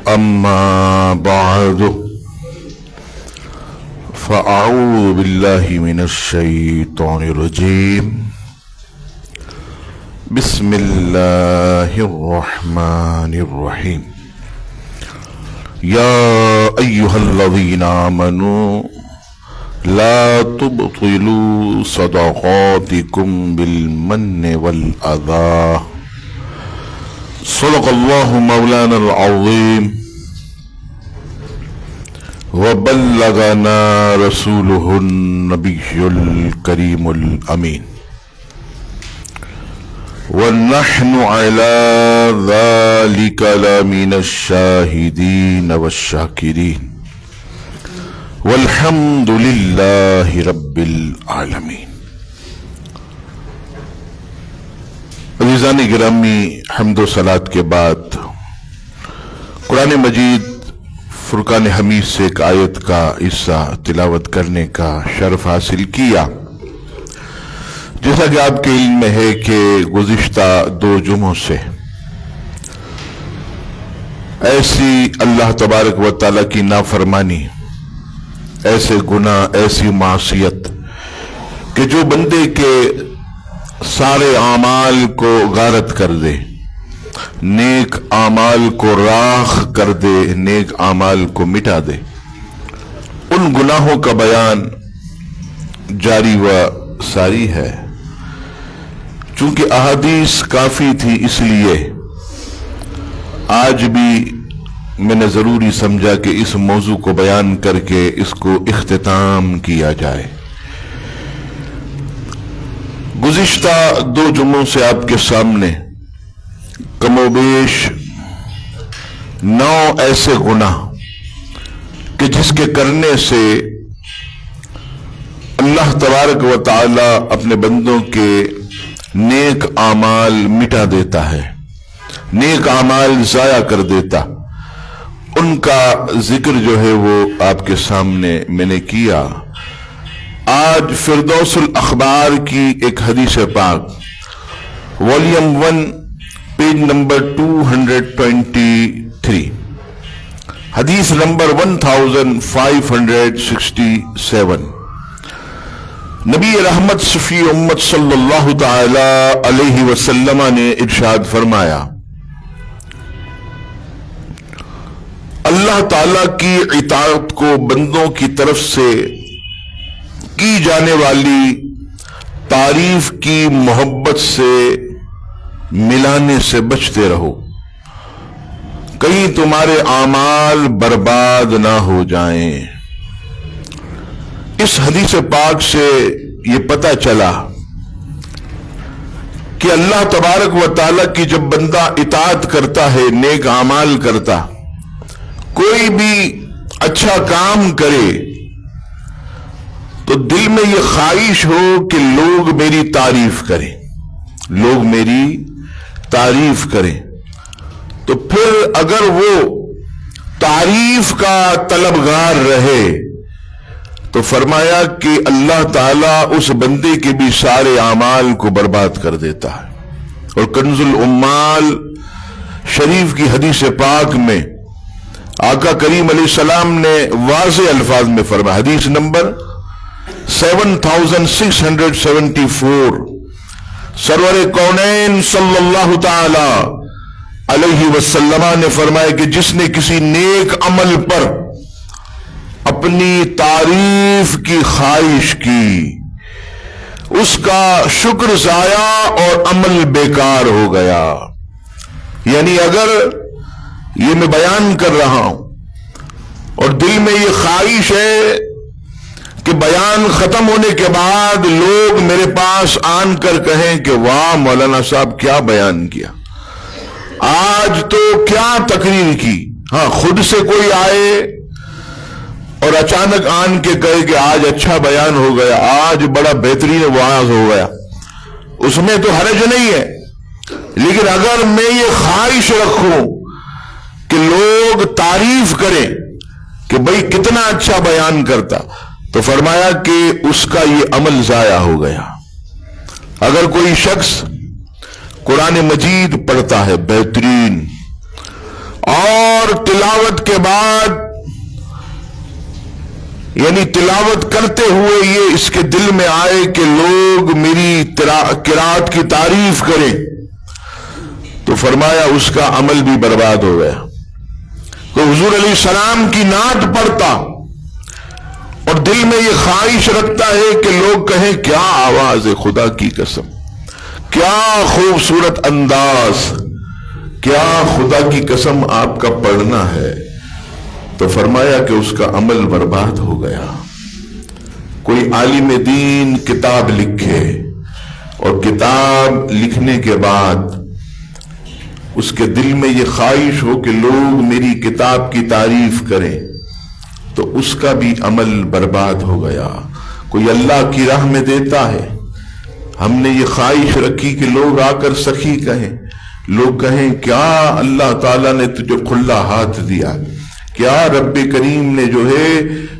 أما بعد فأعوذ بالله من الشيطان الرجيم بسم الله الرحمن الرحيم يا أيها الذين آمنوا لا تبطلوا صدقاتكم بالمن والأذى صدق الله مولانا العظيم وبلغنا رسوله النبي الكريم الأمين ونحن على ذلك لمن الشاهدين والشاكرين والحمد لله رب العالمین۔ عزیزان گرامی، حمد و صلات کے بعد قرآن مجید فرقان حمید سے ایک آیت کا حصہ تلاوت کرنے کا شرف حاصل کیا۔ جیسا کہ آپ کے علم میں ہے کہ گزشتہ 2 جمعوں سے ایسی اللہ تبارک و تعالیٰ کی نافرمانی، ایسے گناہ، ایسی معصیت کہ جو بندے کے سارے اعمال کو غارت کر دے، نیک اعمال کو راخ کر دے، نیک اعمال کو مٹا دے، ان گناہوں کا بیان جاری و ساری ہے۔ چونکہ احادیث کافی تھی، اس لیے آج بھی میں نے ضروری سمجھا کہ اس موضوع کو بیان کر کے اس کو اختتام کیا جائے۔ گزشتہ 2 جمعوں سے آپ کے سامنے کم و بیش 9 ایسے گناہ کہ جس کے کرنے سے اللہ تبارک و تعالی اپنے بندوں کے نیک اعمال مٹا دیتا ہے، نیک اعمال ضائع کر دیتا، ان کا ذکر جو ہے وہ آپ کے سامنے میں نے کیا۔ آج فردوس الاخبار کی ایک حدیث پاک، والیوم 1 پیج نمبر 223، حدیث نمبر 1567، نبی رحمت شفیع امت صلی اللہ تعالی علیہ وسلم نے ارشاد فرمایا، اللہ تعالی کی اطاعت کو بندوں کی طرف سے کی جانے والی تعریف کی محبت سے ملانے سے بچتے رہو، کہیں تمہارے اعمال برباد نہ ہو جائیں۔ اس حدیث پاک سے یہ پتہ چلا کہ اللہ تبارک و تعالیٰ کی جب بندہ اطاعت کرتا ہے، نیک اعمال کرتا، کوئی بھی اچھا کام کرے تو دل میں یہ خواہش ہو کہ لوگ میری تعریف کریں، لوگ میری تعریف کریں، تو پھر اگر وہ تعریف کا طلبگار رہے تو فرمایا کہ اللہ تعالیٰ اس بندے کے بھی سارے اعمال کو برباد کر دیتا ہے۔ اور کنز الامال شریف کی حدیث پاک میں آقا کریم علیہ السلام نے واضح الفاظ میں فرمایا، حدیث نمبر 7674، سرور کونین صلی اللہ تعالی علیہ وسلم نے فرمایا کہ جس نے کسی نیک عمل پر اپنی تعریف کی خواہش کی، اس کا شکر ضائع اور عمل بیکار ہو گیا۔ یعنی اگر یہ میں بیان کر رہا ہوں اور دل میں یہ خواہش ہے کہ بیان ختم ہونے کے بعد لوگ میرے پاس آن کر کہیں کہ واہ مولانا صاحب کیا بیان کیا، آج تو کیا تقریر کی، ہاں خود سے کوئی آئے اور اچانک آن کے کہے کہ آج اچھا بیان ہو گیا، آج بڑا بہترین واعظ ہو گیا، اس میں تو حرج نہیں ہے۔ لیکن اگر میں یہ خواہش رکھوں کہ لوگ تعریف کریں کہ بھئی کتنا اچھا بیان کرتا، تو فرمایا کہ اس کا یہ عمل ضائع ہو گیا۔ اگر کوئی شخص قرآن مجید پڑھتا ہے بہترین، اور تلاوت کے بعد یعنی تلاوت کرتے ہوئے یہ اس کے دل میں آئے کہ لوگ میری قرات کی تعریف کریں، تو فرمایا اس کا عمل بھی برباد ہو گیا۔ تو حضور علیہ السلام کی نعت پڑھتا اور دل میں یہ خواہش رکھتا ہے کہ لوگ کہیں کیا آواز ہے، خدا کی قسم کیا خوبصورت انداز، کیا خدا کی قسم آپ کا پڑھنا ہے، تو فرمایا کہ اس کا عمل برباد ہو گیا۔ کوئی عالم دین کتاب لکھے اور کتاب لکھنے کے بعد اس کے دل میں یہ خواہش ہو کہ لوگ میری کتاب کی تعریف کریں، تو اس کا بھی عمل برباد ہو گیا۔ کوئی اللہ کی راہ میں دیتا ہے، ہم نے یہ خواہش رکھی کہ لوگ آ کر سخی کہیں، لوگ کہیں کیا اللہ تعالیٰ نے تجھے کھلا ہاتھ دیا، کیا رب کریم نے جو ہے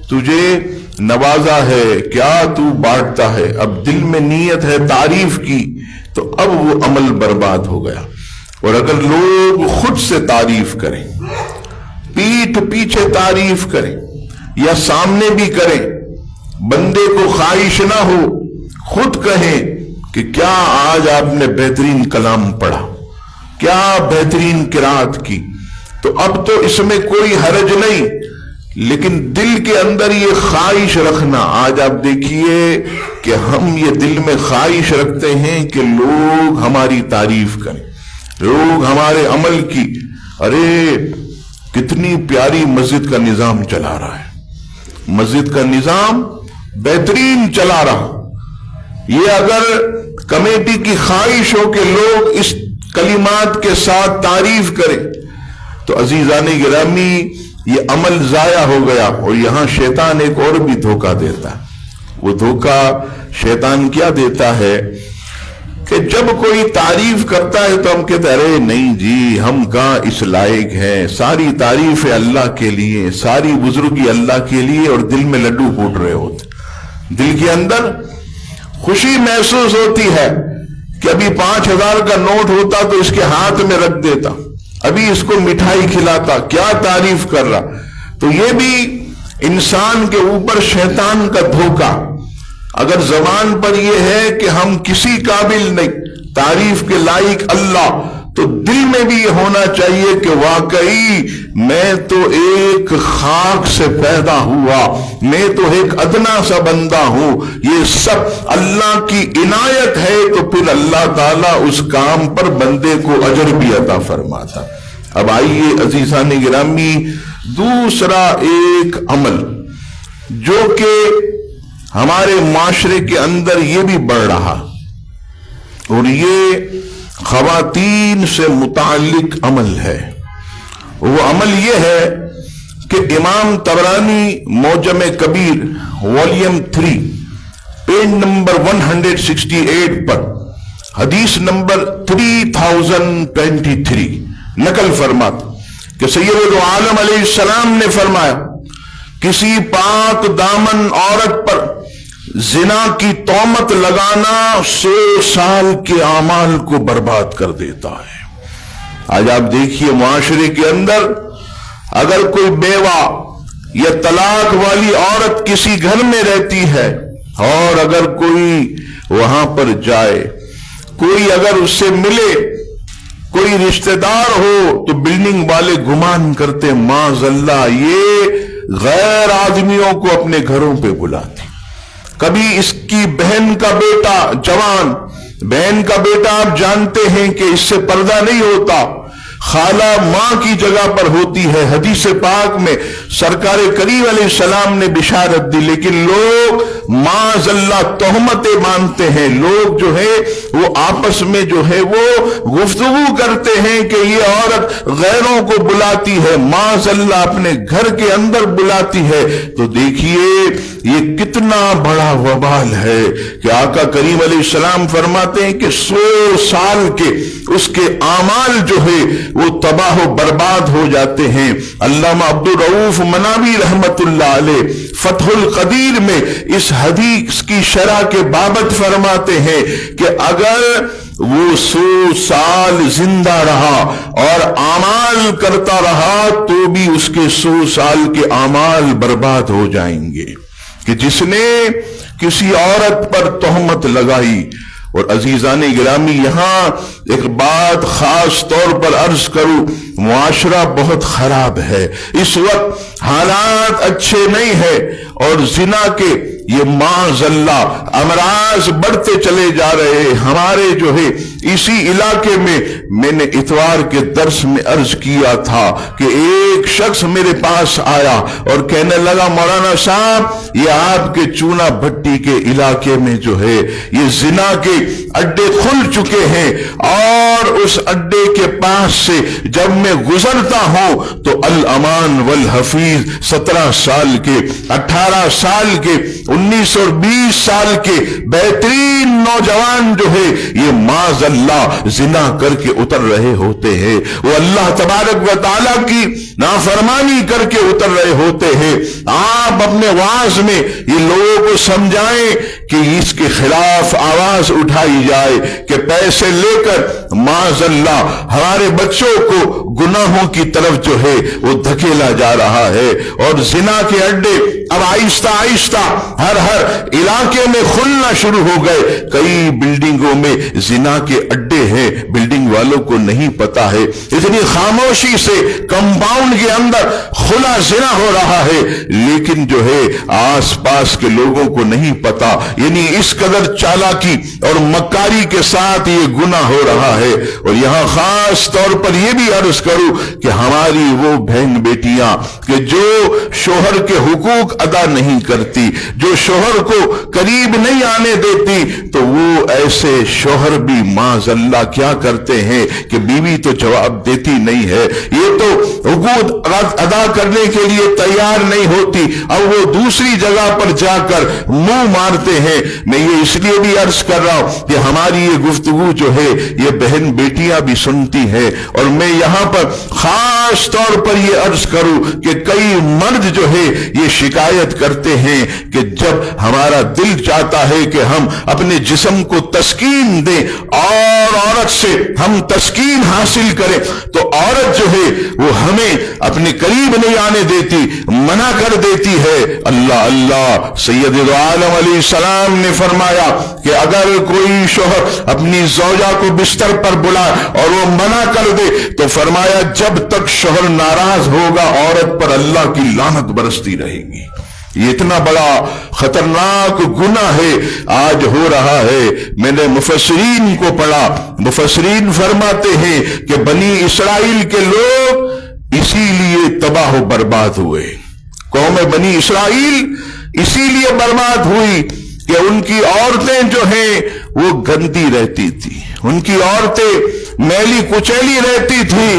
تجھے نوازا ہے، کیا تو بانٹتا ہے۔ اب دل میں نیت ہے تعریف کی، تو اب وہ عمل برباد ہو گیا۔ اور اگر لوگ خود سے تعریف کریں، پیٹھ پیچھے تعریف کریں یا سامنے بھی کریں، بندے کو خواہش نہ ہو، خود کہیں کہ کیا آج آپ نے بہترین کلام پڑھا، کیا بہترین قرات کی، تو اب تو اس میں کوئی حرج نہیں، لیکن دل کے اندر یہ خواہش رکھنا۔ آج آپ دیکھیے کہ ہم یہ دل میں خواہش رکھتے ہیں کہ لوگ ہماری تعریف کریں، لوگ ہمارے عمل کی، ارے کتنی پیاری مسجد کا نظام چلا رہا ہے، مسجد کا نظام بہترین چلا رہا۔ یہ اگر کمیٹی کی خواہش ہو کہ لوگ اس کلمات کے ساتھ تعریف کریں، تو عزیزان گرامی یہ عمل ضائع ہو گیا۔ اور یہاں شیطان ایک اور بھی دھوکہ دیتا ہے۔ وہ دھوکہ شیطان کیا دیتا ہے کہ جب کوئی تعریف کرتا ہے تو ہم کہتے ہیں ارے نہیں جی ہم کہاں اس لائق ہیں، ساری تعریف ہے اللہ کے لیے، ساری بزرگی اللہ کے لیے، اور دل میں لڈو پھوٹ رہے ہوتے، دل کے اندر خوشی محسوس ہوتی ہے کہ ابھی 5,000 کا نوٹ ہوتا تو اس کے ہاتھ میں رکھ دیتا، ابھی اس کو مٹھائی کھلاتا، کیا تعریف کر رہا۔ تو یہ بھی انسان کے اوپر شیطان کا دھوکہ۔ اگر زبان پر یہ ہے کہ ہم کسی قابل نہیں، تعریف کے لائق اللہ، تو دل میں بھی یہ ہونا چاہیے کہ واقعی میں تو ایک خاک سے پیدا ہوا، میں تو ایک ادنا سا بندہ ہوں، یہ سب اللہ کی عنایت ہے، تو پھر اللہ تعالیٰ اس کام پر بندے کو اجر بھی عطا فرماتا۔ اب آئیے عزیزان گرامی، دوسرا ایک عمل جو کہ ہمارے معاشرے کے اندر یہ بھی بڑھ رہا، اور یہ خواتین سے متعلق عمل ہے۔ وہ عمل یہ ہے کہ امام طبرانی معجم کبیر والیوم 3 پیج نمبر 168 پر حدیث نمبر 3023 نقل فرماتا کہ سید عالم علیہ السلام نے فرمایا، کسی پاک دامن عورت پر زنا کی تہمت لگانا 100 سال کے اعمال کو برباد کر دیتا ہے۔ آج آپ دیکھیے معاشرے کے اندر اگر کوئی بیوہ یا طلاق والی عورت کسی گھر میں رہتی ہے، اور اگر کوئی وہاں پر جائے، کوئی اگر اس سے ملے، کوئی رشتہ دار ہو، تو بلڈنگ والے گمان کرتے معاذ اللہ یہ غیر آدمیوں کو اپنے گھروں پہ بلاتے۔ کبھی اس کی بہن کا بیٹا جوان، بہن کا بیٹا آپ جانتے ہیں کہ اس سے پردہ نہیں ہوتا، خالہ ماں کی جگہ پر ہوتی ہے۔ حدیث پاک میں سرکار کریم علیہ السلام نے بشارت دی، لیکن لوگ معاذ اللہ تہمتیں مانتے ہیں۔ لوگ جو ہے وہ آپس میں جو ہے وہ گفتگو کرتے ہیں کہ یہ عورت غیروں کو بلاتی ہے، معاذ اللہ اپنے گھر کے اندر بلاتی ہے۔ تو دیکھیے یہ کتنا بڑا وبال ہے کہ آقا کریم علیہ السلام فرماتے ہیں کہ 100 سال کے اس کے اعمال جو ہے وہ تباہ و برباد ہو جاتے ہیں۔ علامہ عبدالرؤوف مناوی رحمت اللہ علیہ فتح القدیر میں اس حدیث کی شرح کے بابت فرماتے ہیں کہ اگر وہ 100 سال زندہ رہا اور اعمال عمل کرتا رہا تو بھی اس کے 100 سال کے اعمال برباد ہو جائیں گے. کہ جس نے کسی عورت پر تہمت لگائی. اور عزیزان گرامی یہاں ایک بات خاص طور پر عرض کروں، معاشرہ بہت خراب ہے اس وقت، حالات اچھے نہیں ہے، اور زنا کے یہ معاذ اللہ امراض بڑھتے چلے جا رہے ہیں. ہمارے جو ہے اسی علاقے میں نے اتوار کے درس میں عرض کیا تھا کہ ایک شخص میرے پاس آیا اور کہنے لگا مولانا صاحب یہ آپ کے چونا بھٹی کے علاقے میں جو ہے یہ زنا کے اڈے کھل چکے ہیں، اور اس اڈے کے پاس سے جب میں گزرتا ہوں تو الامان والحفیظ 17 سال کے، 18 سال کے، 19 اور 20 سال کے بہترین نوجوان جو ہے یہ معاذ اللہ زنا کر کے اتر رہے ہوتے ہیں. وہ اللہ تبارک و تعالیٰ کی نافرمانی کر کے اتر رہے ہوتے ہیں. آپ اپنے واعظ میں یہ لوگوں کو سمجھائیں کہ اس کے خلاف آواز اٹھائی جائے کہ پیسے لے کر معاذ اللہ ہمارے بچوں کو گناہوں کی طرف جو ہے وہ دھکیلا جا رہا ہے. اور زنا کے اڈے اب آہستہ آہستہ ہر علاقے میں کھلنا شروع ہو گئے. کئی بلڈنگوں میں زنا کے اڈے ہیں، بلڈنگ والوں کو نہیں پتا ہے. اتنی خاموشی سے کمپاؤنڈ کے اندر کھلا زنا ہو رہا ہے، لیکن جو ہے آس پاس کے لوگوں کو نہیں پتا. یعنی اس قدر چالاکی اور مکاری کے ساتھ یہ گناہ ہو رہا ہے. اور یہاں خاص طور پر یہ بھی عرض کروں کہ ہماری وہ بہن بیٹیاں کہ جو شوہر کے حقوق ادا نہیں کرتی، جو شوہر کو قریب نہیں آنے دیتی، تو وہ ایسے شوہر بھی معاذ اللہ کیا کرتے ہیں کہ بیوی تو جواب دیتی نہیں ہے، یہ تو حقوق ادا کرنے کے لیے تیار نہیں ہوتی، اب وہ دوسری جگہ پر جا کر منہ مارتے ہیں. میں یہ اس لیے بھی عرض کر رہا ہوں کہ ہماری یہ گفتگو جو ہے یہ بہن بیٹیاں بھی سنتی ہیں. اور میں یہاں پر خاص طور پر یہ عرض کروں کہ کئی مرد جو ہے یہ شکایت کرتے ہیں کہ جب ہمارا دل چاہتا ہے کہ ہم اپنے جسم کو تسکین دیں اور عورت سے ہم تسکین حاصل کریں تو عورت جو ہے وہ ہمیں اپنے قریب نہیں آنے دیتی، منع کر دیتی ہے. اللہ اللہ سید عالم علیہ السلام نے فرمایا کہ اگر کوئی شوہر اپنی زوجہ کو بستر پر بلائے اور وہ منع کر دے تو فرمایا جب تک شوہر ناراض ہوگا عورت پر اللہ کی لعنت برستی رہے گی. یہ اتنا بڑا خطرناک گناہ ہے آج ہو رہا ہے. میں نے مفسرین کو پڑھا، مفسرین فرماتے ہیں کہ بنی اسرائیل کے لوگ اسی لیے تباہ و برباد ہوئے. قوم بنی اسرائیل اسی لیے برباد ہوئی کہ ان کی عورتیں جو ہیں وہ گندی رہتی تھی، ان کی عورتیں میلی کچیلی رہتی تھی،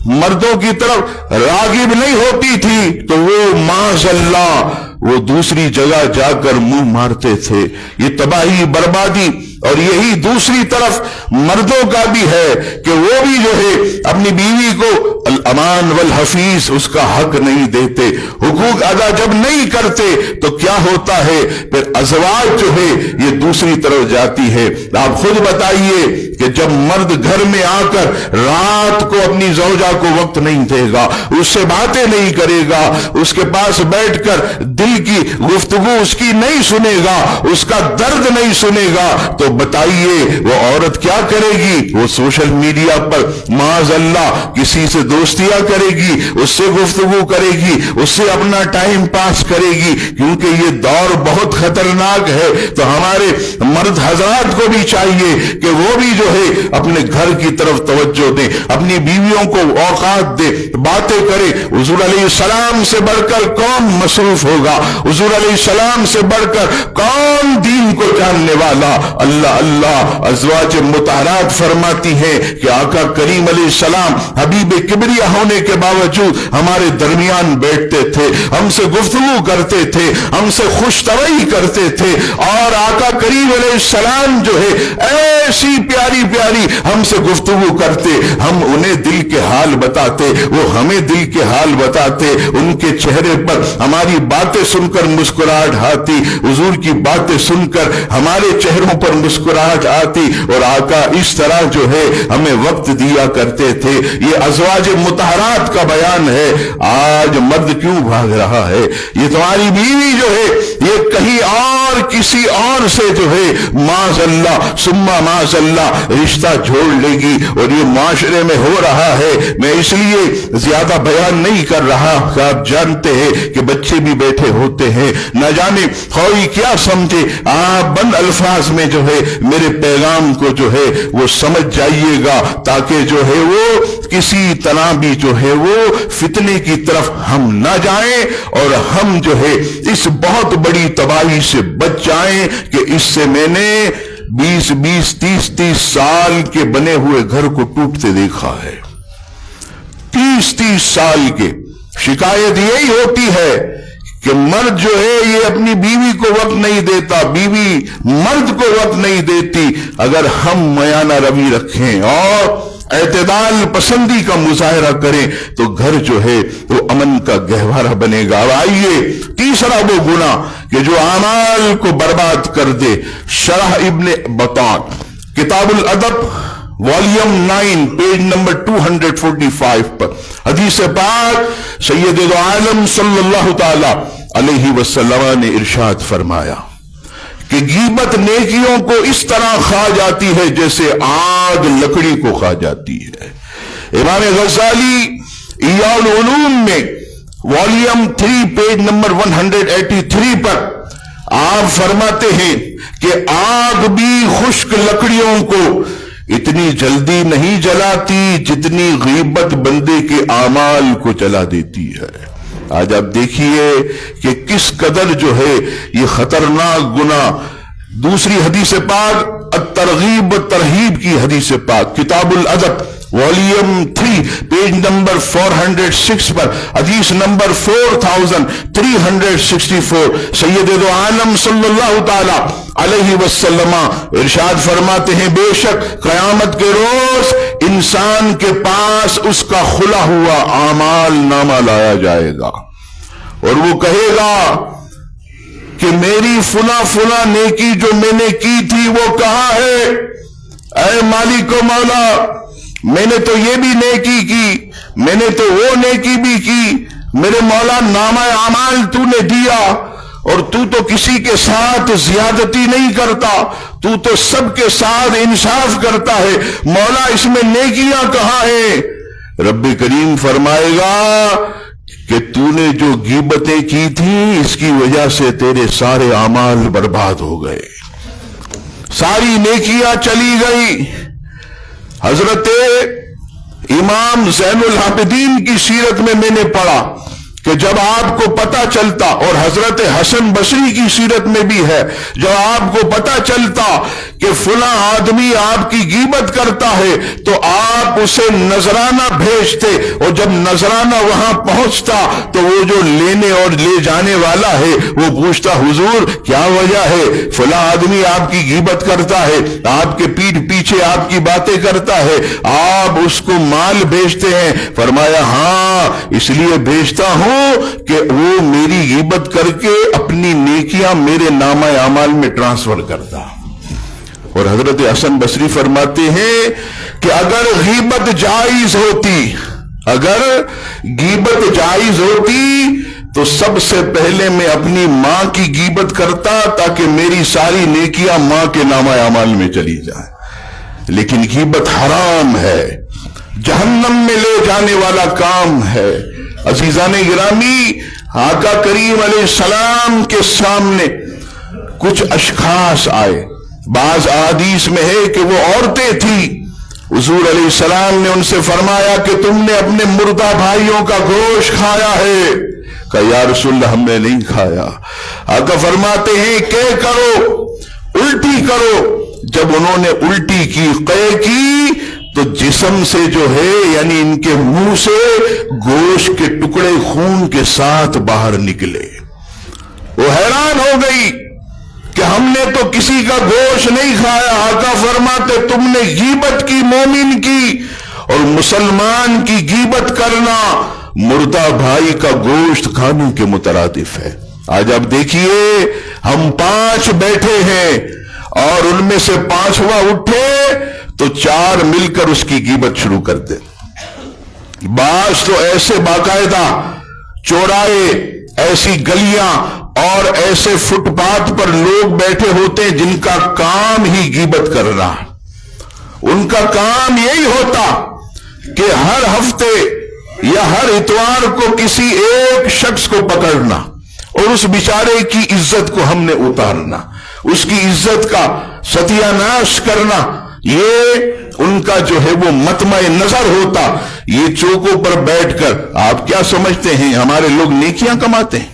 مردوں کی طرف راغب نہیں ہوتی تھی، تو وہ معاذ اللہ وہ دوسری جگہ جا کر منہ مارتے تھے. یہ تباہی بربادی. اور یہی دوسری طرف مردوں کا بھی ہے کہ وہ بھی جو ہے اپنی بیوی کو الامان والحفیظ اس کا حق نہیں دیتے، حقوق ادا جب نہیں کرتے تو کیا ہوتا ہے پھر ازواج جو ہے یہ دوسری طرف جاتی ہے. آپ خود بتائیے کہ جب مرد گھر میں آ کر رات کو اپنی زوجہ کو وقت نہیں دے گا، اس سے باتیں نہیں کرے گا، اس کے پاس بیٹھ کر دل کی گفتگو اس کی نہیں سنے گا، اس کا درد نہیں سنے گا، تو بتائیے وہ عورت کیا کرے گی؟ وہ سوشل میڈیا پر معاذ اللہ کسی سے دوستیاں کرے گی، اس سے گفتگو کرے گی، اس سے اپنا ٹائم پاس کرے گی، کیونکہ یہ دور بہت خطرناک ہے. تو ہمارے مرد حضرات کو بھی چاہیے کہ وہ بھی جو ہے اپنے گھر کی طرف توجہ دیں، اپنی بیویوں کو اوقات دے، باتیں کرے. حضور علیہ السلام سے بڑھ کر کون مصروف ہوگا؟ حضور علیہ السلام سے بڑھ کر کون دین کو جاننے والا؟ اللہ اللہ ازواج مطہرات فرماتی ہیں کہ آقا کریم علیہ السلام حبیب کبریا ہونے کے باوجود ہمارے درمیان بیٹھتے تھے، ہم سے گفتگو کرتے تھے، ہم سے خوش طبعی کرتے تھے، اور آقا کریم علیہ السلام جو ہے ایسی پیاری پیاری ہم سے گفتگو کرتے، ہم انہیں دل کے حال بتاتے، وہ ہمیں دل کے حال بتاتے، ان کے چہرے پر ہماری باتیں سن کر مسکراہٹ آتی، حضور کی باتیں سن کر ہمارے چہروں پر مسکراہٹ آتی اور آقا اس طرح جو ہے ہمیں وقت دیا کرتے تھے. یہ ازواج مطہرات کا بیان ہے. آج مرد کیوں بھاگ رہا ہے؟ یہ تمہاری بیوی جو ہے یہ کہیں اور کسی اور سے جو ہے معاذ اللہ ثم معاذ اللہ رشتہ جوڑ لے گی، اور یہ معاشرے میں ہو رہا ہے. میں اس لیے زیادہ بیان نہیں کر رہا کہ آپ جانتے ہیں کہ بچے بھی بیٹھے ہوتے ہیں، نہ جانے کوئی کیا سمجھے. آپ بند الفاظ میں جو ہے میرے پیغام کو جو ہے وہ سمجھ جائیے گا، تاکہ جو ہے وہ کسی طرح بھی جو ہے وہ فتنے کی طرف ہم نہ جائیں، اور ہم جو ہے اس بہت بڑی تباہی سے بچ جائیں کہ اس سے میں نے 20 30 سال کے بنے ہوئے گھر کو ٹوٹتے دیکھا ہے. 30 سال کے. شکایت یہی ہوتی ہے کہ مرد جو ہے یہ اپنی بیوی کو وقت نہیں دیتا، بیوی مرد کو وقت نہیں دیتی. اگر ہم میانہ روی رکھیں اور اعتدال پسندی کا مظاہرہ کریں تو گھر جو ہے وہ امن کا گہوارہ بنے گا. اب آئیے تیسرا وہ گناہ کہ جو اعمال کو برباد کر دے. شرح ابن بطان کتاب الادب والیوم 9 پیج نمبر 245 پر حدیث پاک سید دو عالم صلی اللہ تعالی علیہ وسلم نے ارشاد فرمایا کہ غیبت نیکیوں کو اس طرح کھا جاتی ہے جیسے آگ لکڑی کو کھا جاتی ہے. امام غزالی احیاء العلوم میں والیوم 3 پیج نمبر 183 پر آپ فرماتے ہیں کہ آگ بھی خشک لکڑیوں کو اتنی جلدی نہیں جلاتی جتنی غیبت بندے کے اعمال کو جلا دیتی ہے. آج آپ دیکھیے کہ کس قدر جو ہے یہ خطرناک گناہ. دوسری حدیث پاک الترغیب ترہیب کی حدیث پاک کتاب الادب والیوم 3 پیج نمبر 406 پر حدیث نمبر 4364 سید دو عالم صلی اللہ تعالی علیہ وسلم ارشاد فرماتے ہیں بے شک قیامت کے روز انسان کے پاس اس کا کھلا ہوا اعمال نامہ لایا جائے گا اور وہ کہے گا کہ میری فلاں نیکی جو میں نے کی تھی وہ کہاں ہے؟ اے مالک و مولا، میں نے تو یہ بھی نیکی کی، میں نے تو وہ نیکی بھی کی، میرے مولا نامہ اعمال تو نے دیا اور تو کسی کے ساتھ زیادتی نہیں کرتا، تو سب کے ساتھ انصاف کرتا ہے، مولا اس میں نیکیاں کہاں ہیں؟ رب کریم فرمائے گا کہ تو نے جو غیبتیں کی تھی اس کی وجہ سے تیرے سارے اعمال برباد ہو گئے، ساری نیکیاں چلی گئی. حضرت امام زین العابدین کی سیرت میں نے پڑھا کہ جب آپ کو پتہ چلتا، اور حضرت حسن بصری کی سیرت میں بھی ہے، جب آپ کو پتہ چلتا کہ فلاں آدمی آپ کی غیبت کرتا ہے تو آپ اسے نذرانہ بھیجتے، اور جب نذرانہ وہاں پہنچتا تو وہ جو لینے اور لے جانے والا ہے وہ پوچھتا حضور کیا وجہ ہے؟ فلاں آدمی آپ کی غیبت کرتا ہے، آپ کے پیٹھ پیچھے آپ کی باتیں کرتا ہے، آپ اس کو مال بھیجتے ہیں؟ فرمایا ہاں اس لیے بھیجتا ہوں کہ وہ میری غیبت کر کے اپنی نیکیاں میرے نامہ اعمال میں ٹرانسفر کرتا. اور حضرت حسن بصری فرماتے ہیں کہ اگر غیبت جائز ہوتی تو سب سے پہلے میں اپنی ماں کی غیبت کرتا تاکہ میری ساری نیکیاں ماں کے نامہ اعمال میں چلی جائیں. لیکن غیبت حرام ہے، جہنم میں لے جانے والا کام ہے. عزیزان گرامی، آقا کریم علیہ السلام کے سامنے کچھ اشخاص آئے. بعض احادیث میں ہے کہ وہ عورتیں تھیں. حضور علیہ السلام نے ان سے فرمایا کہ تم نے اپنے مردہ بھائیوں کا گوشت کھایا ہے؟ کہا یا رسول اللہ ہم نے نہیں کھایا. آقا فرماتے ہیں کہ کرو، الٹی کرو. جب انہوں نے الٹی کی، قے کی، تو جسم سے جو ہے یعنی ان کے منہ سے گوشت کے ٹکڑے خون کے ساتھ باہر نکلے. وہ حیران ہو گئی کہ ہم نے تو کسی کا گوشت نہیں کھایا. آقا فرماتے تم نے غیبت کی، مومن کی، اور مسلمان کی غیبت کرنا مردہ بھائی کا گوشت کھانے کے مترادف ہے. آج آپ دیکھیے ہم 5 بیٹھے ہیں اور ان میں سے 5واں اٹھے تو 4 مل کر اس کی غیبت شروع کر دے. بعض تو ایسے باقاعدہ چوراہے، ایسی گلیاں اور ایسے فٹ پاتھ پر لوگ بیٹھے ہوتے ہیں جن کا کام ہی غیبت کرنا. ان کا کام یہی ہوتا کہ ہر ہفتے یا ہر اتوار کو کسی ایک شخص کو پکڑنا اور اس بیچارے کی عزت کو ہم نے اتارنا، اس کی عزت کا ستیہ ناش کرنا. یہ ان کا جو ہے وہ مطمع نظر ہوتا. یہ چوکوں پر بیٹھ کر آپ کیا سمجھتے ہیں ہمارے لوگ نیکیاں کماتے ہیں؟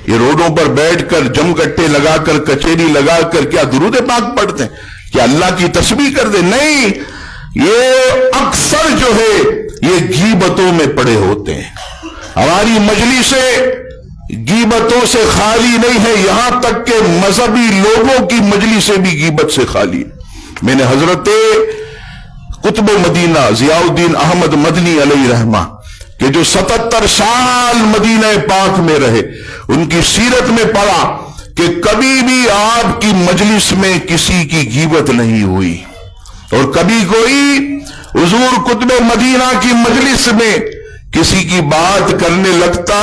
یہ روڈوں پر بیٹھ کر جم گٹے لگا کر کچہری لگا کر کیا درود پاک پڑھتے ہیں؟ کیا اللہ کی تسبیح کر دیں؟ نہیں، یہ اکثر جو ہے یہ غیبتوں میں پڑے ہوتے ہیں. ہماری مجلسیں غیبتوں سے خالی نہیں ہے، یہاں تک کہ مذہبی لوگوں کی مجلسیں بھی غیبت سے خالی ہیں. میں نے حضرت قطب مدینہ ضیاء الدین احمد مدنی علیہ رحمہ کہ جو 77 سال مدینہ پاک میں رہے، ان کی سیرت میں پڑھا کہ کبھی بھی آپ کی مجلس میں کسی کی غیبت نہیں ہوئی، اور کبھی کوئی حضور قطب مدینہ کی مجلس میں کسی کی بات کرنے لگتا،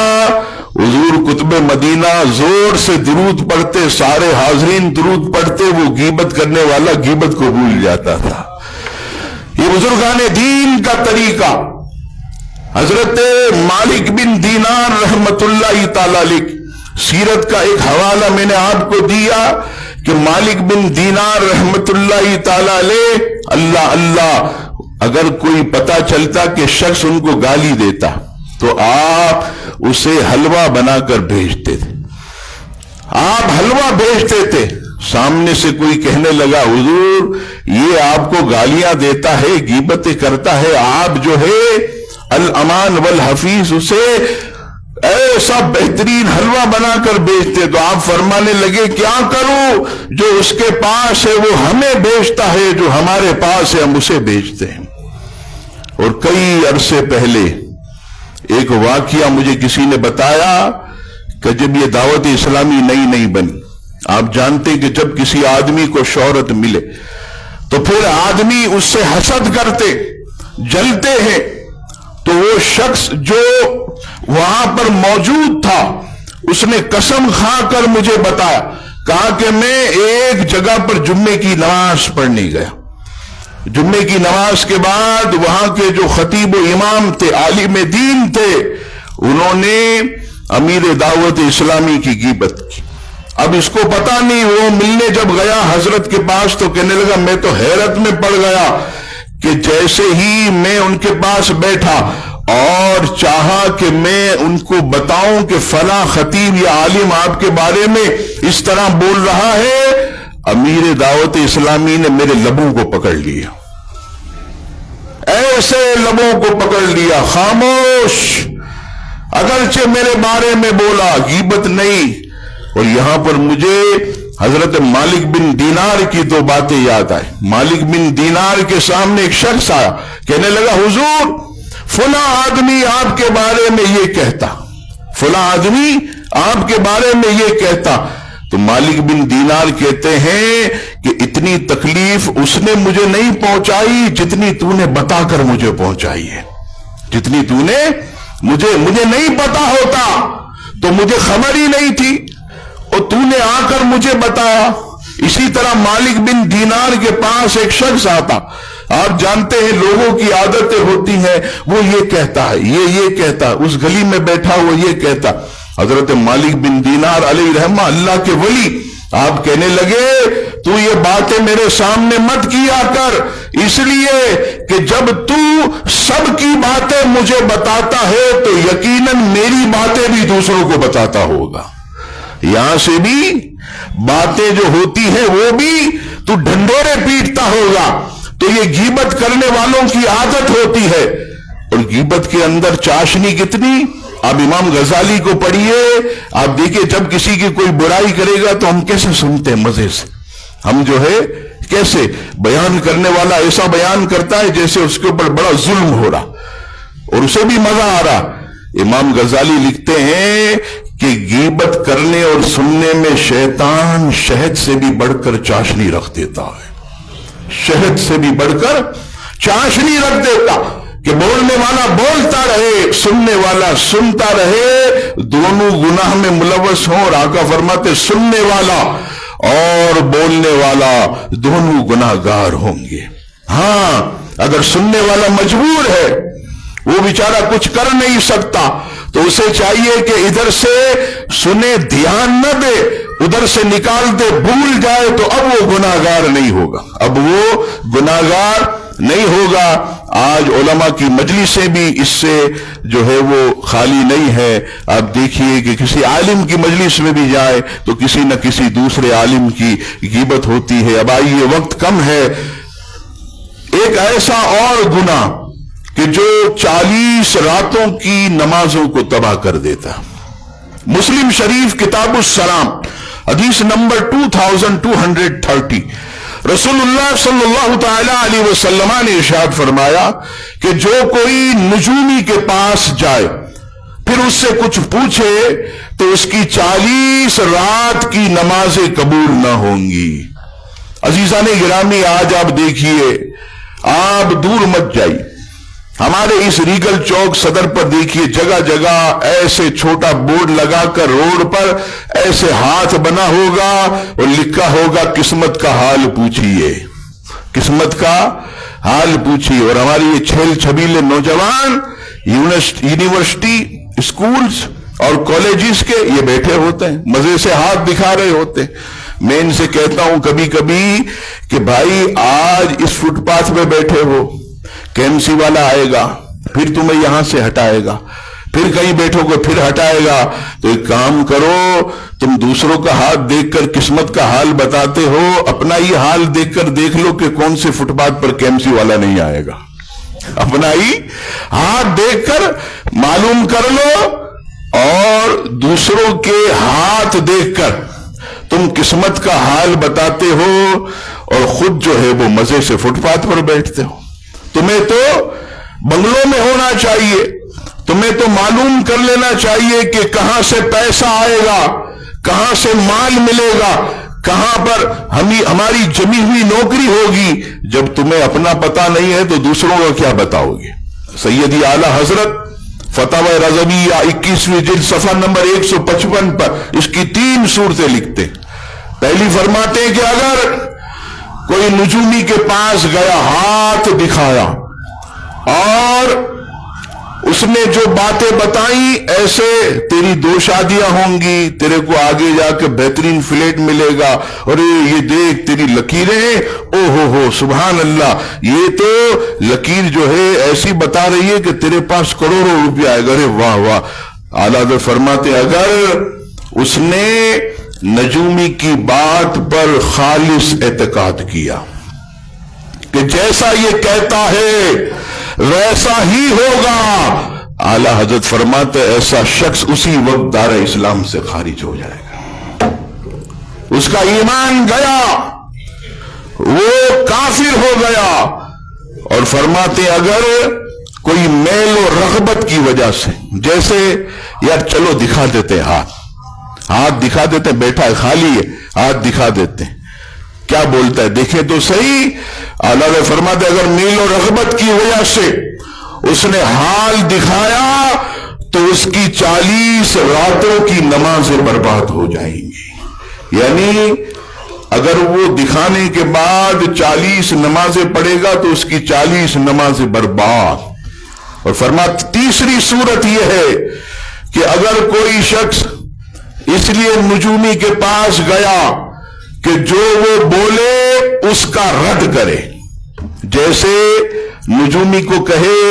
حضور قطب مدینہ زور سے درود پڑھتے، سارے حاضرین درود پڑھتے، وہ غیبت کرنے والا غیبت کو بھول جاتا تھا. یہ بزرگان دین کا طریقہ. حضرت مالک بن دینار رحمت اللہ تعالی علیہ سیرت کا ایک حوالہ میں نے آپ کو دیا کہ مالک بن دینار رحمت اللہ تعالی علیہ اللہ اللہ اگر کوئی پتا چلتا کہ شخص ان کو گالی دیتا تو آپ اسے حلوہ بنا کر بھیجتے تھے. آپ حلوہ بھیجتے تھے. سامنے سے کوئی کہنے لگا حضور یہ آپ کو گالیاں دیتا ہے، غیبتیں کرتا ہے، آپ جو ہے الامان والحفیظ اسے ایسا بہترین حلوہ بنا کر بیچتے. تو آپ فرمانے لگے کیا کروں، جو اس کے پاس ہے وہ ہمیں بیچتا ہے، جو ہمارے پاس ہے ہم اسے بیچتے ہیں. اور کئی عرصے پہلے ایک واقعہ مجھے کسی نے بتایا کہ جب یہ دعوت اسلامی نئی بنی، آپ جانتے کہ جب کسی آدمی کو شہرت ملے تو پھر آدمی اس سے حسد کرتے، جلتے ہیں. تو وہ شخص جو وہاں پر موجود تھا اس نے قسم کھا کر مجھے بتایا، کہا کہ میں ایک جگہ پر جمعے کی نماز پڑھنے گیا. جمعے کی نماز کے بعد وہاں کے جو خطیب و امام تھے، عالم دین تھے، انہوں نے امیر دعوت اسلامی کی غیبت کی. اب اس کو پتا نہیں، وہ ملنے جب گیا حضرت کے پاس تو کہنے لگا میں تو حیرت میں پڑ گیا کہ جیسے ہی میں ان کے پاس بیٹھا اور چاہا کہ میں ان کو بتاؤں کہ فلاں خطیب یا عالم آپ کے بارے میں اس طرح بول رہا ہے، امیر دعوت اسلامی نے میرے لبوں کو پکڑ لیا، ایسے لبوں کو پکڑ لیا، خاموش، اگرچہ میرے بارے میں بولا، غیبت نہیں. اور یہاں پر مجھے حضرت مالک بن دینار کی 2 باتیں یاد آئیں. مالک بن دینار کے سامنے ایک شخص آیا، کہنے لگا حضور فلاں آدمی آپ کے بارے میں یہ کہتا، فلاں آدمی آپ کے بارے میں یہ کہتا. تو مالک بن دینار کہتے ہیں کہ اتنی تکلیف اس نے مجھے نہیں پہنچائی جتنی تو نے بتا کر مجھے پہنچائی ہے. جتنی تو نے مجھے نہیں پتا ہوتا تو مجھے خبر ہی نہیں تھی، اور تو نے آ کر مجھے بتایا. اسی طرح مالک بن دینار کے پاس ایک شخص آتا، آپ جانتے ہیں لوگوں کی عادتیں ہوتی ہیں، وہ یہ کہتا ہے، یہ کہتا ہے، اس گلی میں بیٹھا وہ یہ کہتا. حضرت مالک بن دینار علیہ رحمہ اللہ کے ولی آپ کہنے لگے تو یہ باتیں میرے سامنے مت کیا کر، اس لیے کہ جب تو سب کی باتیں مجھے بتاتا ہے تو یقیناً میری باتیں بھی دوسروں کو بتاتا ہوگا. یہاں سے بھی باتیں جو ہوتی ہیں وہ بھی تو ڈھنڈورے پیٹتا ہوگا. تو یہ غیبت کرنے والوں کی عادت ہوتی ہے. اور غیبت کے اندر چاشنی کتنی. آپ امام غزالی کو پڑھیے، آپ دیکھیں جب کسی کی کوئی برائی کرے گا تو ہم کیسے سنتے ہیں مزے سے. ہم جو ہے کیسے بیان کرنے والا ایسا بیان کرتا ہے جیسے اس کے اوپر بڑا ظلم ہو رہا اور اسے بھی مزہ آ رہا. امام غزالی لکھتے ہیں کہ غیبت کرنے اور سننے میں شیطان شہد سے بھی بڑھ کر چاشنی رکھ دیتا ہے، شہد سے بھی بڑھ کر چاشنی رکھ دیتا، کہ بولنے والا بولتا رہے، سننے والا سنتا رہے، دونوں گناہ میں ملوث ہوں۔ اور آقا فرماتے سننے والا اور بولنے والا دونوں گناہ گار ہوں گے۔ ہاں اگر سننے والا مجبور ہے، وہ بیچارہ کچھ کر نہیں سکتا، تو اسے چاہیے کہ ادھر سے سنے دھیان نہ دے، ادھر سے نکال دے، بھول جائے، تو اب وہ گناہگار نہیں ہوگا، اب وہ گناہگار نہیں ہوگا۔ آج علماء کی مجلسیں بھی اس سے جو ہے وہ خالی نہیں ہے۔ آپ دیکھیے کہ کسی عالم کی مجلس میں بھی جائے تو کسی نہ کسی دوسرے عالم کی غیبت ہوتی ہے۔ اب آئیے، وقت کم ہے، ایک ایسا اور گناہ کہ جو 40 راتوں کی نمازوں کو تباہ کر دیتا۔ مسلم شریف کتاب السلام حدیث نمبر 2230، رسول اللہ صلی اللہ تعالی علیہ وسلم نے ارشاد فرمایا کہ جو کوئی نجومی کے پاس جائے پھر اس سے کچھ پوچھے تو اس کی 40 رات کی نمازیں قبول نہ ہوں گی۔ عزیزان گرامی، آج آپ دیکھیے، آپ دور مت جائیے، ہمارے اس ریگل چوک صدر پر دیکھیے، جگہ جگہ ایسے چھوٹا بورڈ لگا کر روڈ پر ایسے ہاتھ بنا ہوگا اور لکھا ہوگا قسمت کا حال پوچھئے، قسمت کا حال پوچھئے۔ اور ہماری یہ چھیل چھبیلے نوجوان یونیورسٹی، اسکولز اور کالجز کے یہ بیٹھے ہوتے ہیں، مزے سے ہاتھ دکھا رہے ہوتے ہیں۔ میں ان سے کہتا ہوں کبھی کبھی کہ بھائی آج اس فٹ پاتھ میں بیٹھے ہو، KMC والا آئے گا، پھر تمہیں یہاں سے ہٹائے گا، پھر کہیں بیٹھو گے پھر ہٹائے گا، تو ایک کام کرو، تم دوسروں کا ہاتھ دیکھ کر قسمت کا حال بتاتے ہو، اپنا ہی حال دیکھ کر دیکھ لو کہ کون سے فٹ پاتھ پر KMC والا نہیں آئے گا۔ اپنا ہی ہاتھ دیکھ کر معلوم کر لو، اور دوسروں کے ہاتھ دیکھ کر تم قسمت کا حال بتاتے ہو، اور خود جو ہے وہ مزے سے فٹ پاتھ پر بیٹھتے ہو۔ تمہیں تو بنگلوں میں ہونا چاہیے، تمہیں تو معلوم کر لینا چاہیے کہ کہاں سے پیسہ آئے گا، کہاں سے مال ملے گا، کہاں پر ہماری جمی ہوئی نوکری ہوگی۔ جب تمہیں اپنا پتہ نہیں ہے تو دوسروں کا کیا بتاؤ گے؟ سیدی اعلیٰ حضرت فتاوی رضویہ 21ویں جلد صفحہ نمبر 155 پر اس کی 3 صورتیں لکھتے۔ پہلی فرماتے ہیں کہ اگر کوئی نجومی کے پاس گیا، ہاتھ دکھایا، اور اس نے جو باتیں بتائیں، ایسے تیری 2 شادیاں ہوں گی، تیرے کو آگے جا کے بہترین فلیٹ ملے گا، اور یہ دیکھ تیری لکیریں، او ہو سبحان اللہ، یہ تو لکیر جو ہے ایسی بتا رہی ہے کہ تیرے پاس کروڑوں روپیہ آئے گا۔ ارے واہ واہ۔ اعلیٰ حضرت فرماتے اگر اس نے نجومی کی بات پر خالص اعتقاد کیا کہ جیسا یہ کہتا ہے ویسا ہی ہوگا، اعلیٰ حضرت فرماتے ایسا شخص اسی وقت دار اسلام سے خارج ہو جائے گا، اس کا ایمان گیا، وہ کافر ہو گیا۔ اور فرماتے اگر کوئی میل و رغبت کی وجہ سے، جیسے یار چلو دکھا دیتے ہاتھ دکھا دیتے، بیٹھا ہے خالی ہے، ہاتھ دکھا دیتے، کیا بولتا ہے دیکھیں تو صحیح۔ اعلیٰ نے فرماتے اگر میل و رغبت کی وجہ سے اس نے حال دکھایا تو اس کی 40 راتوں کی نمازیں برباد ہو جائیں گی۔ یعنی اگر وہ دکھانے کے بعد 40 نمازیں پڑھے گا تو اس کی 40 نمازیں برباد۔ اور فرماتے تیسری صورت یہ ہے کہ اگر کوئی شخص اس لیے نجومی کے پاس گیا کہ جو وہ بولے اس کا رد کرے، جیسے نجومی کو کہے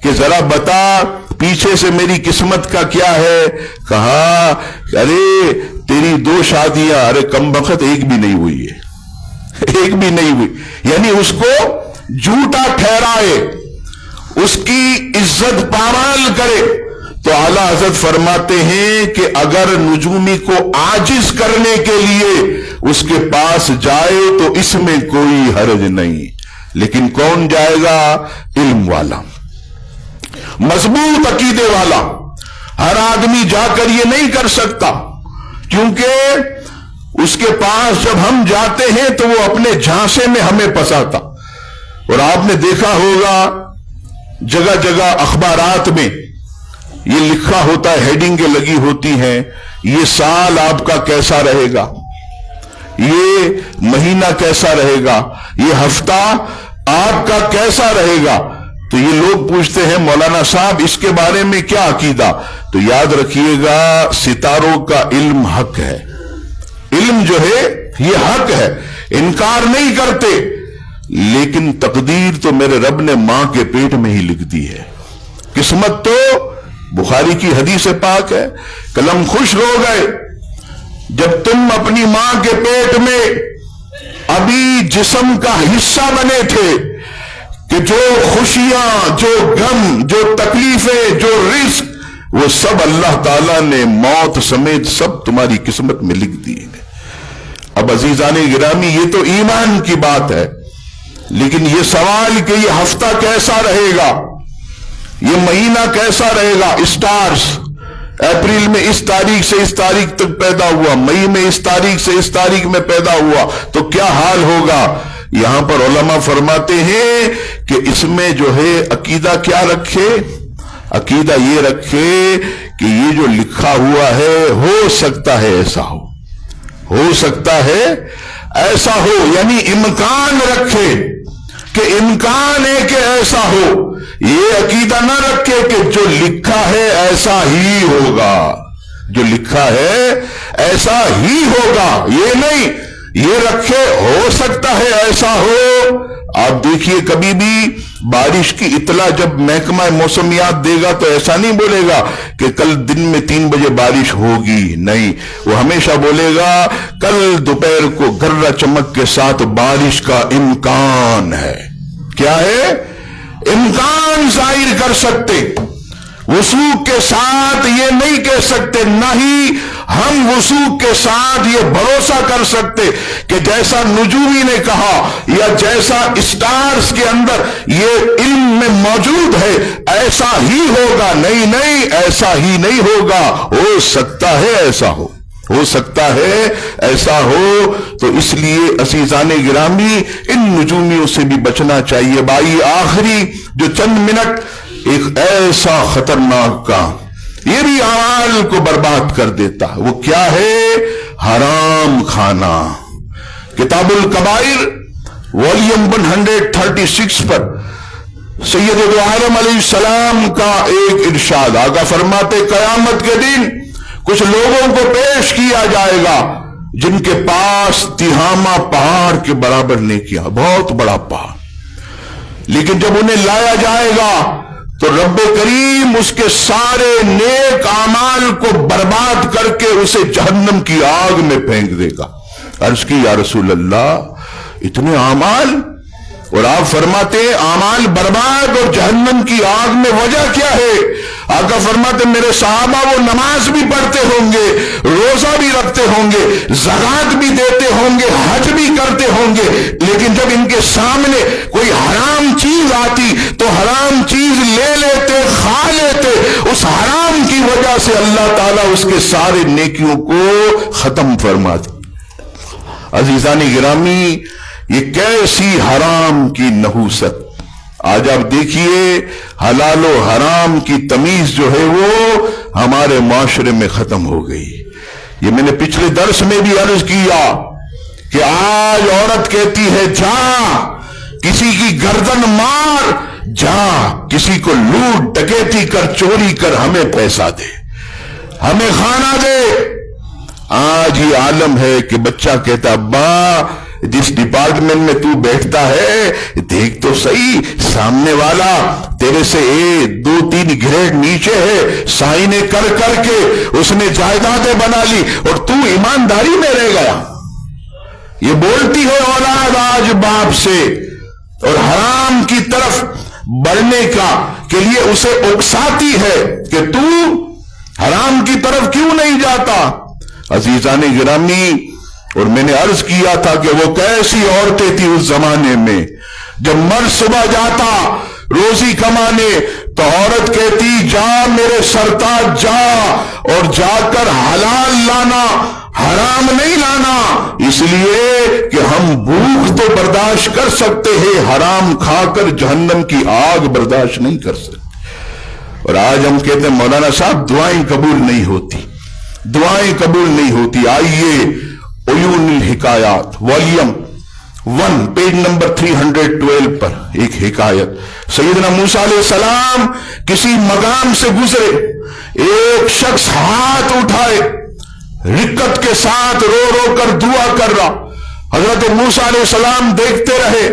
کہ ذرا بتا پیچھے سے میری قسمت کا کیا ہے، کہا ارے تیری 2 شادیاں، ارے کم بخت ایک بھی نہیں ہوئی ہے، ایک بھی نہیں ہوئی، یعنی اس کو جھوٹا ٹھہرائے، اس کی عزت پامال کرے، تو اعلیٰ حضرت فرماتے ہیں کہ اگر نجومی کو عاجز کرنے کے لیے اس کے پاس جائے تو اس میں کوئی حرج نہیں، لیکن کون جائے گا؟ علم والا، مضبوط عقیدے والا۔ ہر آدمی جا کر یہ نہیں کر سکتا، کیونکہ اس کے پاس جب ہم جاتے ہیں تو وہ اپنے جھانسے میں ہمیں پھنساتا۔ اور آپ نے دیکھا ہوگا جگہ جگہ اخبارات میں یہ لکھا ہوتا ہے، ہیڈنگیں لگی ہوتی ہیں، یہ سال آپ کا کیسا رہے گا، یہ مہینہ کیسا رہے گا، یہ ہفتہ آپ کا کیسا رہے گا۔ تو یہ لوگ پوچھتے ہیں مولانا صاحب اس کے بارے میں کیا عقیدہ؟ تو یاد رکھیے گا ستاروں کا علم حق ہے، علم جو ہے یہ حق ہے، انکار نہیں کرتے، لیکن تقدیر تو میرے رب نے ماں کے پیٹ میں ہی لکھ دی ہے۔ قسمت تو بخاری کی حدیث پاک ہے، قلم خوش ہو گئے جب تم اپنی ماں کے پیٹ میں ابھی جسم کا حصہ بنے تھے، کہ جو خوشیاں، جو غم، جو تکلیفیں، جو رزق، وہ سب اللہ تعالیٰ نے موت سمیت سب تمہاری قسمت میں لکھ دی ہے۔ اب عزیزان گرامی یہ تو ایمان کی بات ہے، لیکن یہ سوال کہ یہ ہفتہ کیسا رہے گا، یہ مہینہ کیسا رہے گا، اسٹارز اپریل میں اس تاریخ سے اس تاریخ تک پیدا ہوا، مئی میں اس تاریخ سے اس تاریخ میں پیدا ہوا، تو کیا حال ہوگا؟ یہاں پر علماء فرماتے ہیں کہ اس میں جو ہے عقیدہ کیا رکھے؟ عقیدہ یہ رکھے کہ یہ جو لکھا ہوا ہے ہو سکتا ہے ایسا ہو سکتا ہے ایسا ہو، یعنی امکان رکھے کہ امکان ہے کہ ایسا ہو، یہ عقیدہ نہ رکھے کہ جو لکھا ہے ایسا ہی ہوگا، جو لکھا ہے ایسا ہی ہوگا، یہ نہیں، یہ رکھے ہو سکتا ہے ایسا ہو۔ آپ دیکھیے کبھی بھی بارش کی اطلاع جب محکمہ موسمیات دے گا تو ایسا نہیں بولے گا کہ کل دن میں 3 بجے بارش ہوگی، نہیں، وہ ہمیشہ بولے گا کل دوپہر کو گرہ چمک کے ساتھ بارش کا امکان ہے۔ کیا ہے؟ امکان ظاہر کر سکتے، وثوق کے ساتھ یہ نہیں کہہ سکتے، نہ ہی ہم وثوق کے ساتھ یہ بھروسہ کر سکتے کہ جیسا نجومی نے کہا یا جیسا اسٹارز کے اندر یہ علم میں موجود ہے ایسا ہی ہوگا، نہیں، ایسا ہی نہیں ہوگا، ہو سکتا ہے ایسا ہو سکتا ہے ایسا ہو۔ تو اس لیے عزیزان گرامی ان نجومیوں سے بھی بچنا چاہیے۔ بھائی آخری جو چند منٹ، ایک ایسا خطرناک کام یہ بھی اعمال کو برباد کر دیتا، وہ کیا ہے؟ حرام کھانا۔ کتاب الکبائر والیوم 136 پر سید دو عالم علیہ السلام کا ایک ارشاد، آقا فرماتے قیامت کے دن کچھ لوگوں کو پیش کیا جائے گا جن کے پاس تہامہ پہاڑ کے برابر نیکیاں، بہت بڑا پہاڑ، لیکن جب انہیں لایا جائے گا تو رب کریم اس کے سارے نیک اعمال کو برباد کر کے اسے جہنم کی آگ میں پھینک دے گا۔ عرض کی یا رسول اللہ اتنے اعمال؟ اور آپ فرماتے ہیں اعمال برباد اور جہنم کی آگ میں وجہ کیا ہے؟ آقا فرماتے میرے صحابہ وہ نماز بھی پڑھتے ہوں گے، روزہ بھی رکھتے ہوں گے، زکات بھی دیتے ہوں گے، حج بھی کرتے ہوں گے، لیکن جب ان کے سامنے کوئی حرام چیز آتی تو حرام چیز لے لیتے، کھا لیتے، اس حرام کی وجہ سے اللہ تعالیٰ اس کے سارے نیکیوں کو ختم فرماتے۔ عزیزان گرامی یہ کیسی حرام کی نحوست! آج آپ دیکھیے حلال و حرام کی تمیز جو ہے وہ ہمارے معاشرے میں ختم ہو گئی۔ یہ میں نے پچھلے درس میں بھی عرض کیا کہ آج عورت کہتی ہے جا کسی کی گردن مار، جا کسی کو لوٹ ڈکیتی کر، چوری کر، ہمیں پیسہ دے، ہمیں کھانا دے۔ آج یہ عالم ہے کہ بچہ کہتا ابا جس ڈپارٹمنٹ میں تو بیٹھتا ہے دیکھ تو صحیح، سامنے والا تیرے سے 2-3 گریڈ نیچے ہے، سائنے کر کر کے اس نے جائیدادیں بنا لی اور تو ایمانداری میں رہ گیا۔ یہ بولتی ہے اولاد آج باپ سے، اور حرام کی طرف بڑھنے کا کے لیے اسے اکساتی ہے کہ تو حرام کی طرف کیوں نہیں جاتا۔ عزیزان گرامی، اور میں نے عرض کیا تھا کہ وہ کیسی عورتیں تھی اس زمانے میں، جب مرد صبح جاتا روزی کمانے، تو عورت کہتی جا میرے سرتاج جا، اور جا کر حلال لانا، حرام نہیں لانا، اس لیے کہ ہم بھوک تو برداشت کر سکتے ہیں، حرام کھا کر جہنم کی آگ برداشت نہیں کر سکتے۔ اور آج ہم کہتے ہیں مولانا صاحب دعائیں قبول نہیں ہوتی، دعائیں قبول نہیں ہوتی۔ آئیے عیون الحکایات والیوم 1 پیج نمبر 312 پر ایک حکایت، سیدنا موسیٰ علیہ السلام کسی مقام سے گزرے، ایک شخص ہاتھ اٹھائے رکت کے ساتھ رو رو کر دعا کر رہا، حضرت موسیٰ علیہ السلام دیکھتے رہے،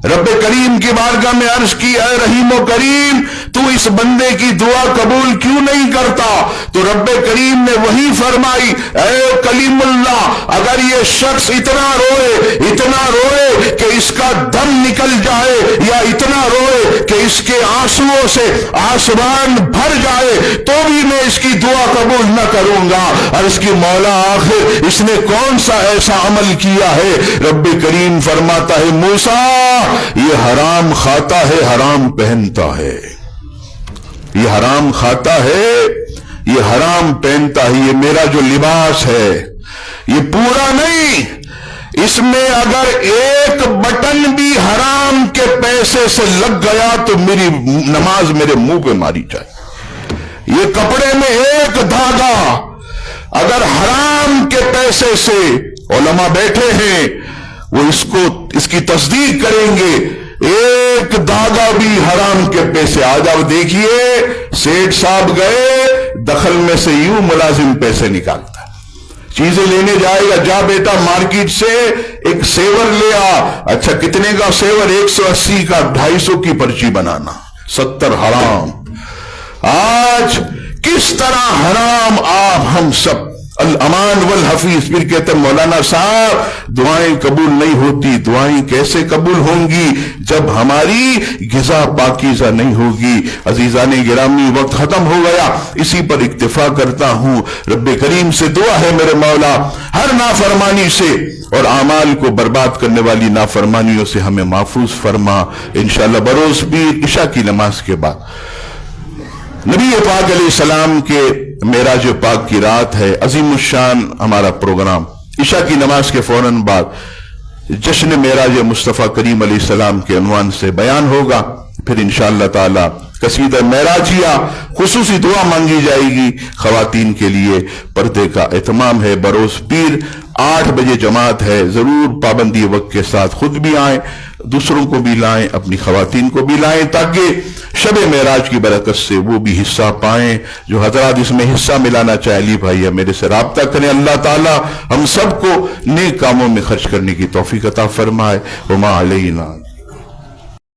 رب کریم کی بارگاہ میں عرض کی اے رحیم و کریم تو اس بندے کی دعا قبول کیوں نہیں کرتا؟ تو رب کریم نے وہی فرمائی اے کلیم اللہ، اگر یہ شخص اتنا روئے کہ اس کا دم نکل جائے، یا اتنا روئے کہ اس کے آنسوؤں سے آسمان بھر جائے، تو بھی میں اس کی دعا قبول نہ کروں گا۔ عرض کی مولا آخر اس نے کون سا ایسا عمل کیا ہے؟ رب کریم فرماتا ہے موسیٰ یہ حرام کھاتا ہے، حرام پہنتا ہے، یہ حرام کھاتا ہے، یہ حرام پہنتا ہے، یہ میرا جو لباس ہے یہ پورا نہیں، اس میں اگر ایک بٹن بھی حرام کے پیسے سے لگ گیا تو میری نماز میرے منہ پہ ماری جائے۔ یہ کپڑے میں ایک دھاگا اگر حرام کے پیسے سے، علماء بیٹھے ہیں وہ اس کی تصدیق کریں گے، ایک دھاگا بھی حرام کے پیسے، آج آپ دیکھیے سیٹ صاحب گئے دخل میں سے یوں ملازم پیسے نکالتا ہے، چیزیں لینے جائے گا، جا بیٹا مارکیٹ سے ایک سیور لے آ، اچھا کتنے کا سیور؟ 180 کا، 250 کی پرچی بنانا، 70 حرام۔ آج کس طرح حرام آپ ہم سب، الامان والحفیظ۔ پھر کہتے ہیں مولانا صاحب دعائیں قبول نہیں ہوتی، دعائیں کیسے قبول ہوں گی جب ہماری غذا پاکیزہ نہیں ہوگی؟ عزیزان گرامی وقت ختم ہو گیا، اسی پر اکتفا کرتا ہوں۔ رب کریم سے دعا ہے میرے مولا ہر نافرمانی سے اور اعمال کو برباد کرنے والی نافرمانیوں سے ہمیں محفوظ فرما۔ انشاءاللہ بروز پیر عشاء کی نماز کے بعد نبی پاک علیہ السلام کے معراج پاک کی رات ہے، عظیم الشان ہمارا پروگرام عشاء کی نماز کے فوراً بعد جشن معراج مصطفیٰ کریم علیہ السلام کے عنوان سے بیان ہوگا، پھر انشاءاللہ تعالی قصیدہ معراجیہ خصوصی دعا مانگی جائے گی۔ خواتین کے لیے پردے کا اہتمام ہے، بروز پیر 8 بجے جماعت ہے، ضرور پابندی وقت کے ساتھ خود بھی آئیں، دوسروں کو بھی لائیں، اپنی خواتین کو بھی لائیں، تاکہ شب معراج کی برکت سے وہ بھی حصہ پائیں۔ جو حضرات اس میں حصہ ملانا چاہے علی بھائی میرے سے رابطہ کریں، اللہ تعالی ہم سب کو نیک کاموں میں خرچ کرنے کی توفیق عطا فرمائے۔ وما علینا